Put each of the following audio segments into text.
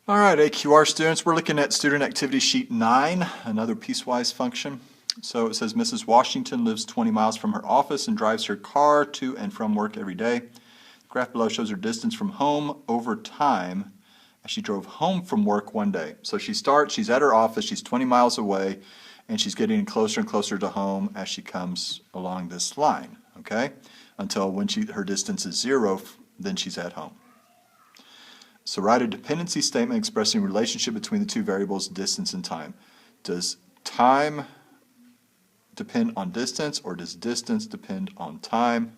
All right, AQR students, we're looking at student activity sheet 9, another piecewise function. So it says Mrs. Washington lives 20 miles from her office and drives her car to and from work every day. The graph below shows her distance from home over time as she drove home from work one day. So she's at her office, she's 20 miles away, and she's getting closer and closer to home as she comes along this line, okay? Until when her distance is 0, then she's at home. So write a dependency statement expressing relationship between the two variables, distance and time. Does time depend on distance, or does distance depend on time?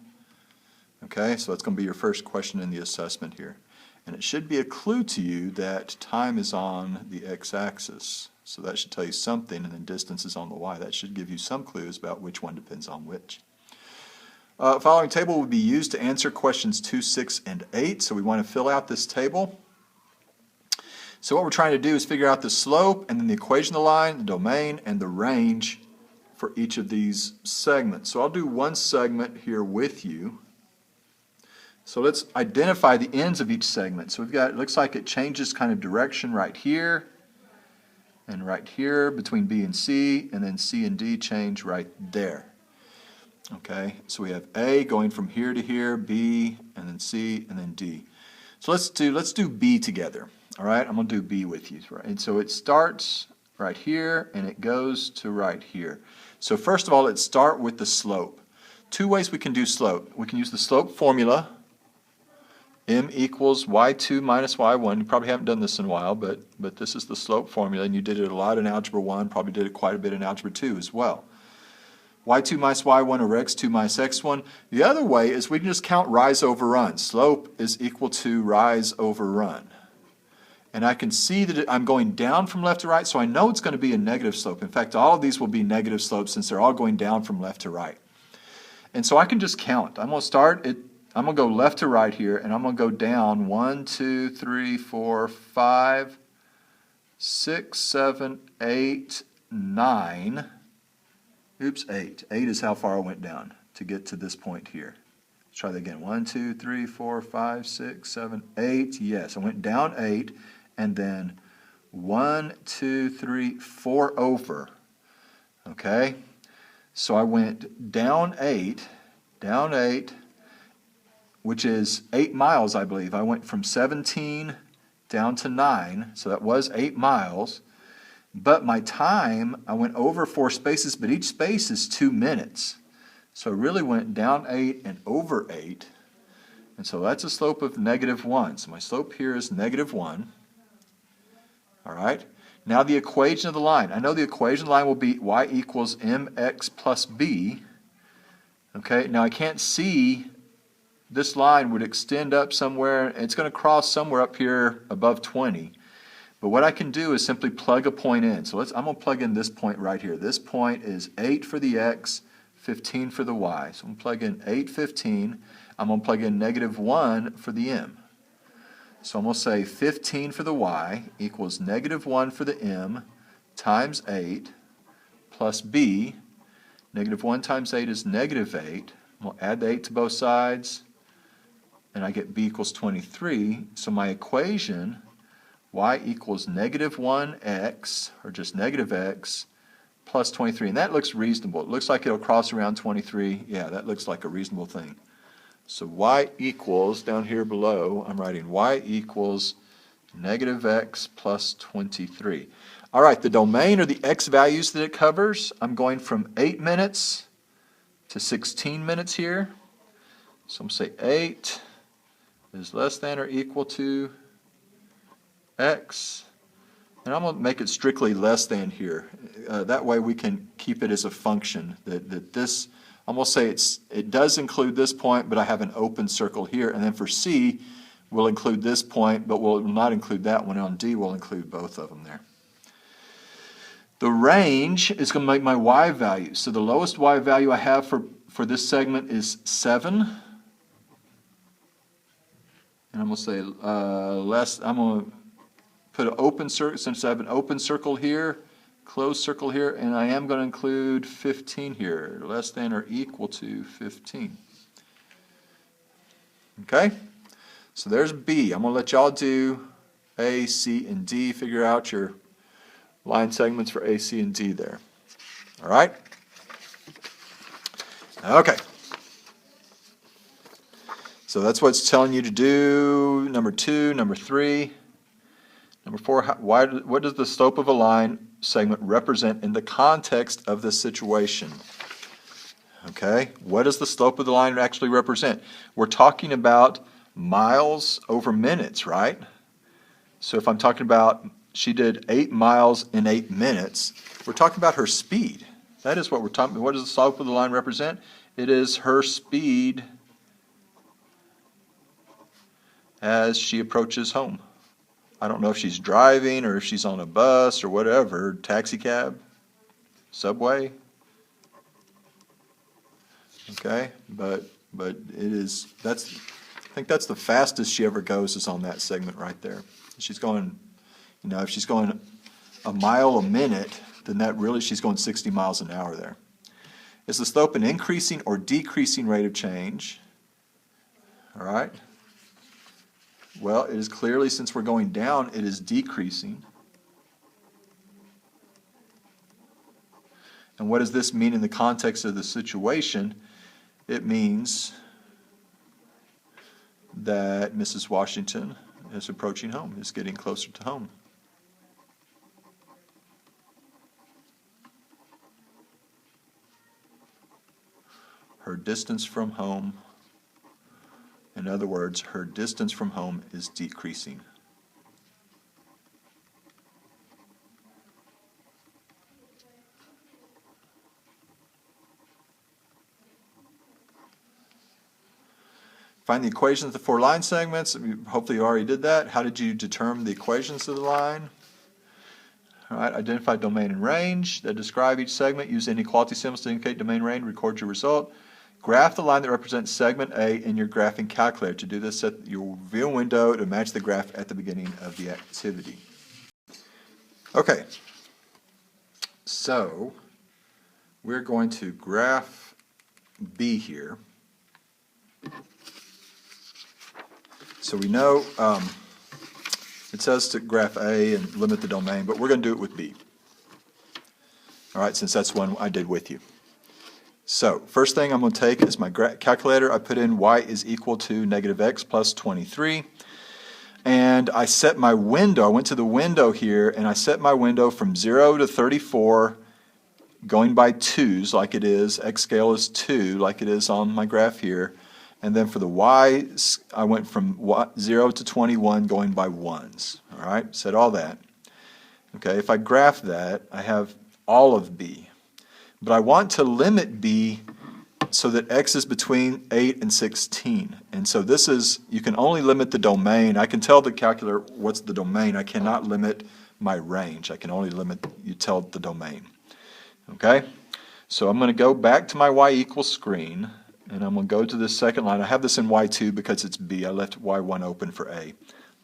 Okay, so that's going to be your first question in the assessment here. And it should be a clue to you that time is on the x-axis. So that should tell you something, and then distance is on the y. That should give you some clues about which one depends on which. Following table will be used to answer questions 2, 6, and 8. So we want to fill out this table. So what we're trying to do is figure out the slope and then the equation of the line, the domain, and the range for each of these segments. So I'll do one segment here with you. So let's identify the ends of each segment. So we've got, it looks like it changes kind of direction right here and right here between B and C, and then C and D change right there. Okay, so we have A going from here to here, B, and then C, and then D. So let's do B together. All right, I'm going to do B with you. Right? And so it starts right here, and it goes to right here. So first of all, let's start with the slope. Two ways we can do slope. We can use the slope formula, m equals y2 minus y1. You probably haven't done this in a while, but this is the slope formula, and you did it a lot in Algebra 1, probably did it quite a bit in Algebra 2 as well. y2 minus y1 over x2 minus x1. The other way is we can just count rise over run. Slope is equal to rise over run. And I can see that I'm going down from left to right, so I know it's going to be a negative slope. In fact, all of these will be negative slopes since they're all going down from left to right. And so I can just count. I'm going to go left to right here, and I'm going to go down 1, 2, 3, 4, 5, 6, 7, 8, 9. Oops, 8. 8 is how far I went down to get to this point here. Let's try that again. 1, 2, 3, 4, 5, 6, 7, 8. Yes, I went down 8, and then 1, 2, 3, 4 over. Okay? So I went down 8, which is 8 miles, I believe. I went from 17 down to 9, so that was 8 miles. But my time, I went over 4 spaces, but each space is 2 minutes. So I really went down 8 and over 8. And so that's a slope of -1. So my slope here is -1. All right. Now the equation of the line. I know the equation of the line will be y equals mx plus b. Okay. Now I can't see, this line would extend up somewhere. It's going to cross somewhere up here above 20. But what I can do is simply plug a point in. So I'm going to plug in this point right here. This point is 8 for the x, 15 for the y. So I'm going to plug in 8, 15. I'm going to plug in -1 for the m. So I'm going to say 15 for the y equals -1 for the m times 8 plus b. -1 times 8 is -8. I'm going to add the 8 to both sides, and I get b equals 23. So my equation, y equals -1x, or just -x, plus 23. And that looks reasonable. It looks like it'll cross around 23. Yeah, that looks like a reasonable thing. So y equals, down here below, I'm writing y equals -x plus 23. All right, the domain, or the x values that it covers, I'm going from 8 minutes to 16 minutes here. So I'm going to say 8 is less than or equal to x, and I'm going to make it strictly less than here. That way we can keep it as a function. That this, I'm going to say it does include this point, but I have an open circle here. And then for C, we'll include this point, but we'll not include that one. On D, we'll include both of them there. The range is going to make my y value. So the lowest y value I have for this segment is 7. And I'm going to say I'm going to put an open circle, since I have an open circle here, closed circle here, and I am going to include 15 here, less than or equal to 15. Okay? So there's B. I'm going to let y'all do A, C, and D. Figure out your line segments for A, C, and D there. All right? Okay. So that's what it's telling you to do. Number 2, number 3. Number 4, what does the slope of a line segment represent in the context of this situation? Okay, what does the slope of the line actually represent? We're talking about miles over minutes, right? So if I'm talking about she did 8 miles in 8 minutes, we're talking about her speed. That is what we're talking about. What does the slope of the line represent? It is her speed as she approaches home. I don't know if she's driving or if she's on a bus or whatever, taxi cab, subway. Okay, but it is, I think that's the fastest she ever goes is on that segment right there. She's going, if she's going a mile a minute, then that really, she's going 60 miles an hour there. Is the slope an increasing or decreasing rate of change? All right. Well, it is clearly, since we're going down, it is decreasing. And what does this mean in the context of the situation? It means that Mrs. Washington is approaching home, is getting closer to home. Her distance from home, in other words, her distance from home is decreasing. Find the equations of the 4 line segments. Hopefully you already did that. How did you determine the equations of the line? All right, identify domain and range that describe each segment. Use inequality symbols to indicate domain range. Record your result. Graph the line that represents segment A in your graphing calculator. To do this, set your view window to match the graph at the beginning of the activity. Okay, so we're going to graph B here. So we know it says to graph A and limit the domain, but we're going to do it with B. All right, since that's one I did with you. So first thing I'm going to take is my calculator. I put in y is equal to negative x plus 23. And I set my window. I went to the window here, and I set my window from 0 to 34 going by 2s like it is. X scale is 2 like it is on my graph here. And then for the y, I went from 0 to 21 going by 1s. All right, said all that. Okay, if I graph that, I have all of B. But I want to limit B so that x is between 8 and 16. And so this is, you can only limit the domain. I can tell the calculator what's the domain. I cannot limit my range. I can only limit, you tell the domain. Okay? So I'm going to go back to my y equals screen, and I'm going to go to this second line. I have this in y2 because it's B. I left y1 open for A.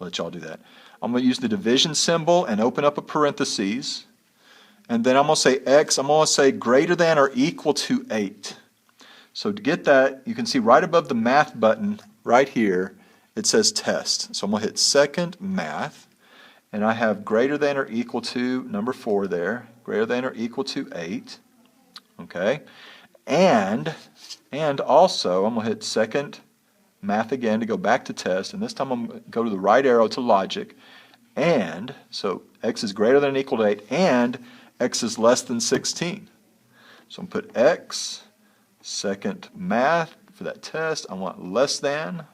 I'll let y'all do that. I'm going to use the division symbol and open up a parentheses. And then I'm going to say x, I'm going to say greater than or equal to 8. So to get that, you can see right above the math button right here, it says test. So I'm going to hit second math, and I have greater than or equal to number 4 there, greater than or equal to 8. Okay? And also I'm going to hit second math again to go back to test, and this time I'm going to go to the right arrow to logic. And, so x is greater than or equal to 8, and x is less than 16. So I'm going to put x, second math for that test. I want less than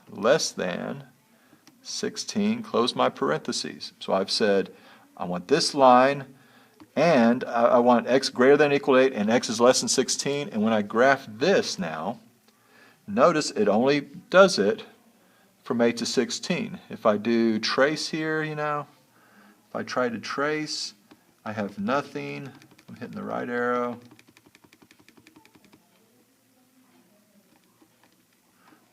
16, close my parentheses. So I've said I want this line, and I want x greater than or equal to 8, and x is less than 16. And when I graph this now, notice it only does it from 8 to 16. If I do trace here, if I try to trace, I have nothing. I'm hitting the right arrow.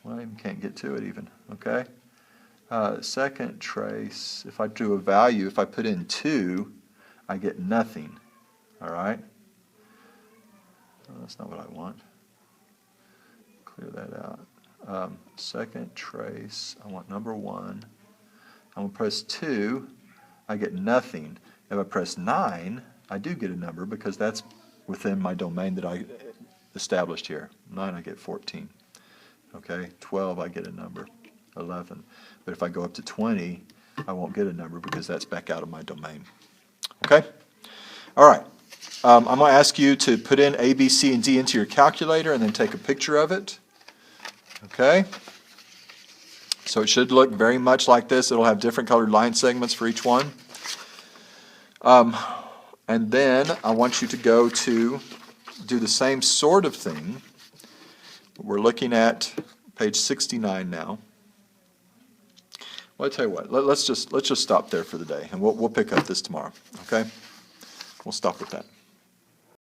Well, I even can't get to it even, okay? Second trace, if I do a value, if I put in 2, I get nothing, all right? Oh, that's not what I want. Clear that out. Second trace, I want number 1. I'm going to press 2, I get nothing. If I press 9, I do get a number because that's within my domain that I established here. 9, I get 14. Okay, 12, I get a number. 11. But if I go up to 20, I won't get a number because that's back out of my domain. Okay? All right. I'm going to ask you to put in A, B, C, and D into your calculator and then take a picture of it. Okay? So it should look very much like this. It'll have different colored line segments for each one. And then I want you to go to do the same sort of thing. We're looking at page 69 now. Well, I tell you what, let's just stop there for the day, and we'll pick up this tomorrow. Okay? We'll stop with that.